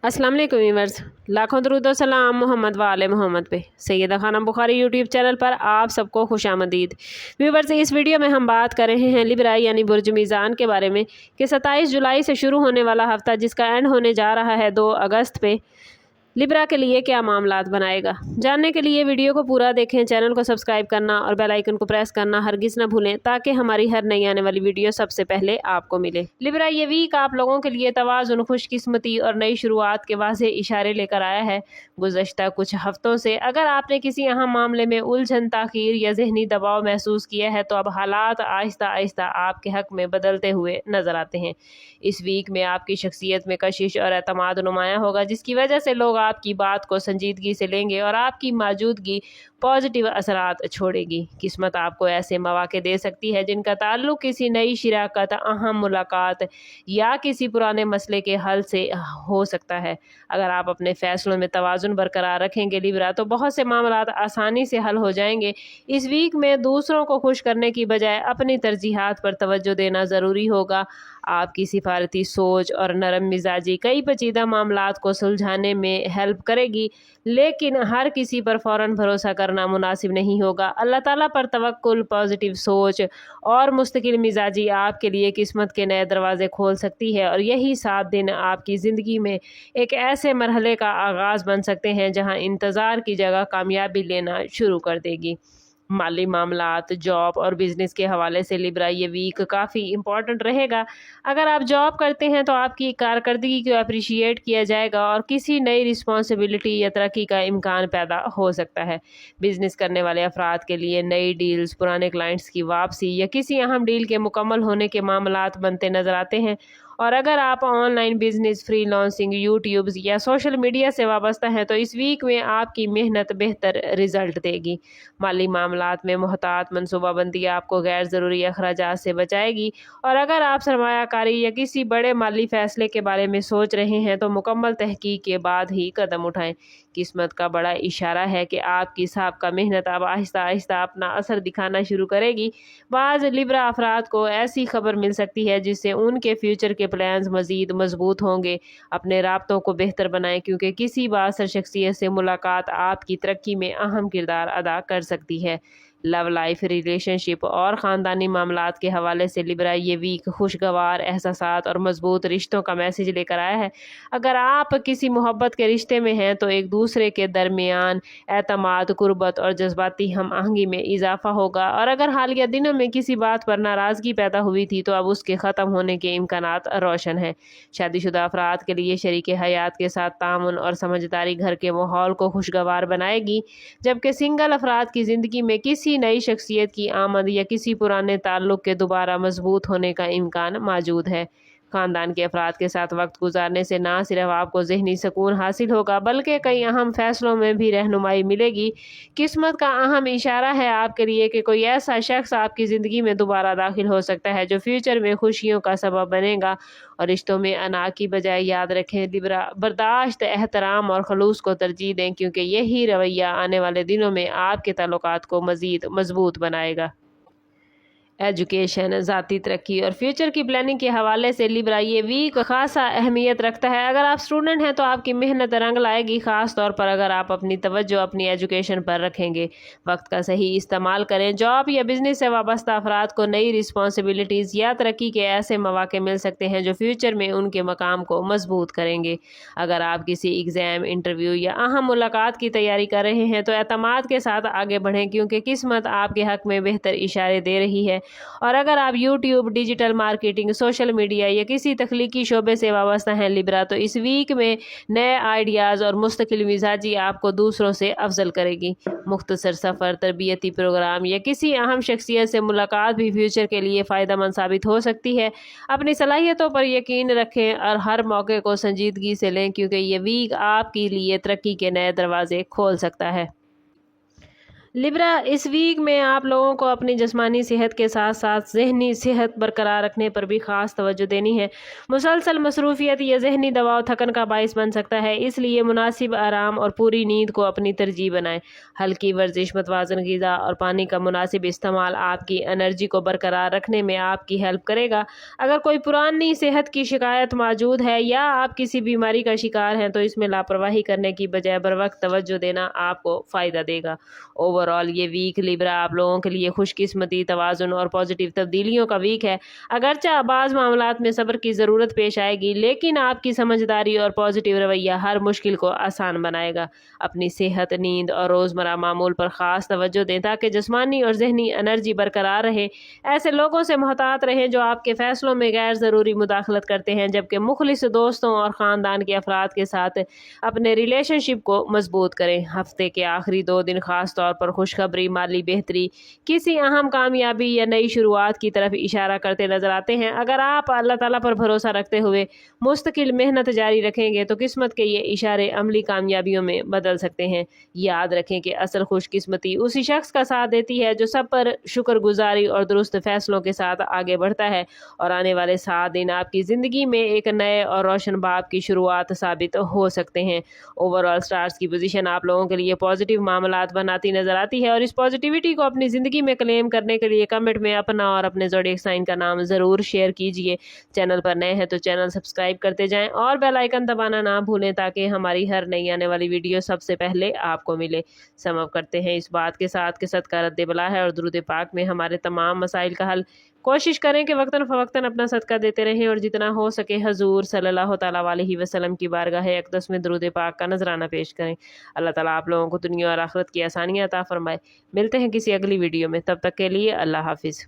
अस्सलाम वालेकुम व्यूअर्स, लाखों दरूद व सलाम मोहम्मद व आले मोहम्मद पे। सैयदा खानम बुखारी यूट्यूब चैनल पर आप सबको खुशामदीद। व्यूअर्स, इस वीडियो में हम बात कर रहे हैं लिब्रा यानी बुर्ज मीज़ान के बारे में कि 27 जुलाई से शुरू होने वाला हफ्ता जिसका एंड होने जा रहा है 2 अगस्त पे, लिब्रा के लिए क्या मामलात बनाएगा। जानने के लिए वीडियो को पूरा देखें, चैनल को सब्सक्राइब करना और बेल आइकन को प्रेस करना हरगिज़ न भूलें ताकि हमारी हर नई आने वाली वीडियो सबसे पहले आपको मिले। लिब्रा ये वीक आप लोगों के लिए तवाज़ुन, खुशकिस्मती और नई शुरुआत के वाज़े इशारे लेकर आया है। गुज़श्ता कुछ हफ्तों से अगर आपने किसी अहम मामले में उलझन, ताख़ीर या ज़हनी दबाव महसूस किया है तो अब हालात आहिस्ता आहिस्ता आपके हक़ में बदलते हुए नज़र आते हैं। इस वीक में आपकी शख्सियत में कशिश और एतमाद नुमायाँ होगा, जिसकी वजह से लोग आपकी बात को संजीदगी से लेंगे और आपकी मौजूदगी पॉजिटिव असरात छोड़ेगी। किस्मत आपको ऐसे मौके दे सकती है जिनका ताल्लुक किसी नई शिराकत, अहम मुलाकात या किसी पुराने मसले के हल से हो सकता है। अगर आप अपने फैसलों में तवाज़ुन बरकरार रखेंगे लिब्रा, तो बहुत से मामलात आसानी से हल हो जाएंगे। इस वीक में दूसरों को खुश करने की बजाय अपनी तरजीहात पर तवज्जो देना ज़रूरी होगा। आपकी सिफारती सोच और नरम मिजाजी कई पेचीदा मामलात को सुलझाने में हेल्प करेगी, लेकिन हर किसी पर फ़ौरन भरोसा करना मुनासिब नहीं होगा। अल्लाह ताला पर तवक्कुल, पॉजिटिव सोच और मुस्तकिल मिजाजी आपके लिए किस्मत के नए दरवाजे खोल सकती है और यही 7 दिन आपकी ज़िंदगी में एक ऐसे मरहले का आगाज़ बन सकते हैं जहां इंतज़ार की जगह कामयाबी लेना शुरू कर देगी। माली मामलात, जॉब और बिज़नेस के हवाले से लिब्रा ये वीक काफ़ी इम्पॉर्टेंट रहेगा। अगर आप जॉब करते हैं तो आपकी कारकर्दगी को अप्रिशिएट किया जाएगा और किसी नई रिस्पॉन्सिबिलिटी या तरक्की का इम्कान पैदा हो सकता है। बिज़नेस करने वाले अफराद के लिए नई डील्स, पुराने क्लाइंट्स की वापसी या किसी अहम डील के मुकम्मल होने के मामलात बनते नज़र आते हैं। और अगर आप ऑनलाइन बिजनेस, फ्रीलांसिंग, यूट्यूब या सोशल मीडिया से वाबस्ता हैं तो इस वीक में आपकी मेहनत बेहतर रिजल्ट देगी। माली मामलात में मोहतात मनसूबाबंदी आपको गैर ज़रूरी अखराजात से बचाएगी और अगर आप सरमायाकारी या किसी बड़े माली फैसले के बारे में सोच रहे हैं तो मुकम्मल तहकीक के बाद ही कदम उठाएं। किस्मत का बड़ा इशारा है कि आपकी साबका मेहनत अब आहिस्ता आहिस्ता अपना असर दिखाना शुरू करेगी। बाज़ लिब्रा अफराद को ऐसी खबर मिल सकती है जिससे उनके फ्यूचर के प्लान्स मज़ीद मजबूत होंगे। अपने राब्तों को बेहतर बनाएं क्योंकि किसी बासर शख्सियत से मुलाकात आपकी तरक्की में अहम किरदार अदा कर सकती है। लव लाइफ, रिलेशनशिप और ख़ानदानी मामलात के हवाले से लिब्रा ये वीक खुशगवार एहसासात और मजबूत रिश्तों का मैसेज लेकर आया है। अगर आप किसी मोहब्बत के रिश्ते में हैं तो एक दूसरे के दरमियान एतमाद, कुर्बत और जज्बाती हम आहंगी में इजाफा होगा और अगर हालिया दिनों में किसी बात पर नाराज़गी पैदा हुई थी तो अब उसके ख़त्म होने के इम्कानात रोशन हैं। शादीशुदा अफराद के लिए शरीक हयात के साथ तामुन और समझदारी घर के माहौल को खुशगवार बनाएगी, जबकि सिंगल अफराद की ज़िंदगी में किसी नई शख्सियत की आमद या किसी पुराने ताल्लुक़ के दोबारा मजबूत होने का इम्कान मौजूद है। ख़ानदान के अफराद के साथ वक्त गुजारने से ना सिर्फ आपको ज़हनी सुकून हासिल होगा बल्कि कई अहम फैसलों में भी रहनुमाई मिलेगी। किस्मत का अहम इशारा है आपके लिए कि कोई ऐसा शख्स आपकी ज़िंदगी में दोबारा दाखिल हो सकता है जो फ्यूचर में खुशियों का सबब बनेगा। और रिश्तों में अना की बजाय याद रखें लिब्रा, बर्दाश्त, एहतराम और खलूस को तरजीह दें क्योंकि यही रवैया आने वाले दिनों में आपके ताल्लुकात को मज़ीद मजबूत बनाएगा। एजुकेशन, ज़ाती तरक्की और फ्यूचर की प्लानिंग के हवाले से लिब्रा ये वीक खासा अहमियत रखता है। अगर आप स्टूडेंट हैं तो आपकी मेहनत रंग लाएगी, ख़ास तौर पर अगर आप अपनी तवज्जो अपनी एजुकेशन पर रखेंगे। वक्त का सही इस्तेमाल करें। जॉब या बिज़नेस से वाबस्ता अफराद को नई रिस्पॉन्सिबिलिटीज़ या तरक्की के ऐसे मौके मिल सकते हैं जो फ्यूचर में उनके मकाम को मजबूत करेंगे। अगर आप किसी एग्ज़ाम, इंटरव्यू या अहम मुलाकात की तैयारी कर रहे हैं तो एतमाद के साथ आगे बढ़ें क्योंकि किस्मत आपके हक़ में बेहतर इशारे दे रही है। और अगर आप YouTube, digital marketing, social media या किसी तख्लीकी शोबे से वाबस्ता हैं लिब्रा, तो इस वीक में नए आइडियाज़ और मुस्तकिल मिजाजी आपको दूसरों से अफजल करेगी। मुख्तसर सफ़र, तरबियती प्रोग्राम या किसी अहम शख्सियत से मुलाकात भी फ्यूचर के लिए फ़ायदेमंद साबित हो सकती है। अपनी सलाहियतों पर यकीन रखें और हर मौके को संजीदगी से लें क्योंकि ये वीक आपके लिए तरक्की के नए दरवाजे खोल सकता है। लिब्रा, इस वीक में आप लोगों को अपनी जिस्मानी सेहत के साथ साथ ज़हनी सेहत बरकरार रखने पर भी ख़ास तवज्जो देनी है। मुसलसल मसरूफियत या ज़हनी दबाव थकन का बाइस बन सकता है, इसलिए मुनासिब आराम और पूरी नींद को अपनी तरजीह बनाएं। हल्की वर्जिश, मतवाज़न ग़िज़ा और पानी का मुनासिब इस्तेमाल आपकी एनर्जी को बरकरार रखने में आपकी हेल्प करेगा। अगर कोई पुरानी सेहत की शिकायत मौजूद है या आप किसी बीमारी का शिकार हैं तो इसमें लापरवाही करने की बजाय बर वक्त तवज्जो देना आपको फ़ायदा देगा। ओवरऑल ये वीक लिब्रा आप लोगों के लिए खुशकिस्मती, तवाज़ुन और पॉजिटिव तब्दीलियों का वीक है। अगरचे बाज़ मामलात में सब्र की ज़रूरत पेश आएगी, लेकिन आपकी समझदारी और पॉजिटिव रवैया हर मुश्किल को आसान बनाएगा। अपनी सेहत, नींद और रोज़मर्रा मामूल पर ख़ास तवज्जो दें ताकि जिस्मानी और ज़हनी एनर्जी बरकरार रहे। ऐसे लोगों से मोहतात रहें जो आपके फ़ैसलों में गैर ज़रूरी मुदाखलत करते हैं, जबकि मुखलिस दोस्तों और ख़ानदान के अफराद के साथ अपने रिलेशनशिप को मजबूत करें। हफ्ते के आखिरी 2 दिन खास तौर पर खुशखबरी, माली बेहतरी, किसी अहम कामयाबी या नई शुरुआत की तरफ इशारा करते नजर आते हैं। अगर आप अल्लाह ताला पर भरोसा रखते हुए मुस्तकिल मेहनत जारी रखेंगे तो किस्मत के ये इशारे अमली कामयाबियों में बदल सकते हैं। याद रखें कि असल खुशकिस्मती उसी शख्स का साथ देती है जो सब पर शुक्रगुजारी और दुरुस्त फैसलों के साथ आगे बढ़ता है, और आने वाले 7 दिन आपकी ज़िंदगी में एक नए और रोशन बाब की शुरुआत साबित हो सकते हैं। ओवरऑल स्टार्स की पोजीशन आप लोगों के लिए पॉजिटिव मामलात बनाती नजर आती है, और इस पॉजिटिविटी को अपनी ज़िंदगी में क्लेम करने के लिए कमेंट में अपना और अपने ज़ोडिएक साइन का नाम ज़रूर शेयर कीजिए। चैनल पर नए हैं तो चैनल सब्सक्राइब करते जाएं और बेल आइकन दबाना ना भूलें ताकि हमारी हर नई आने वाली वीडियो सबसे पहले आपको मिले। समअप करते हैं इस बात के साथ कि सदका रद्द बला है और दुरूद पाक में हमारे तमाम मसाइल का हल। कोशिश करें कि वक्तन फ़वक्तन अपना सदका देते रहें और जितना हो सके हजूर सल्लल्लाहु ताला अलैहि वसल्लम की बारगाह अक़दस में दुरूद पाक का नजराना पेश करें। अल्लाह ताला आप लोगों को दुनिया और आखिरत की आसानियाँ अता फरमाए। मिलते हैं किसी अगली वीडियो में, तब तक के लिए अल्लाह हाफिज़।